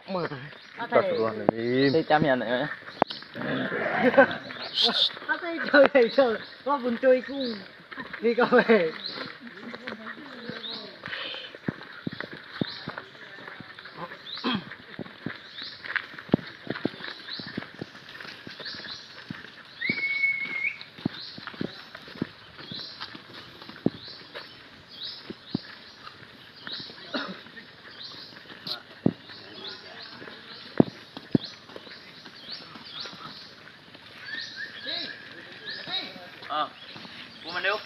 Astagfirullahaladzim. Saya camian ya. Atay chơi. Có buồn chơi cu. Đi cà phê. Buman yuk.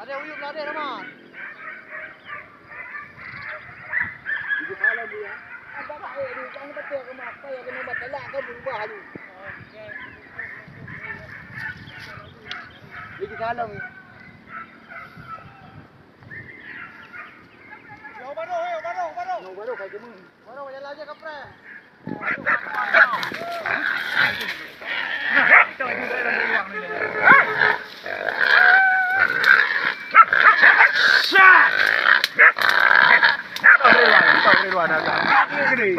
Ada uyuk lari naman. Hindi ka alam niya. Ang baka eh, ang bato ka mapay, ang matala ka bumba halu. Hindi ka alam. Yo baro kay mo. Baro wala lang ka pre. Ito ay dito lang luwang nila. Ito, Rilwan. Gede.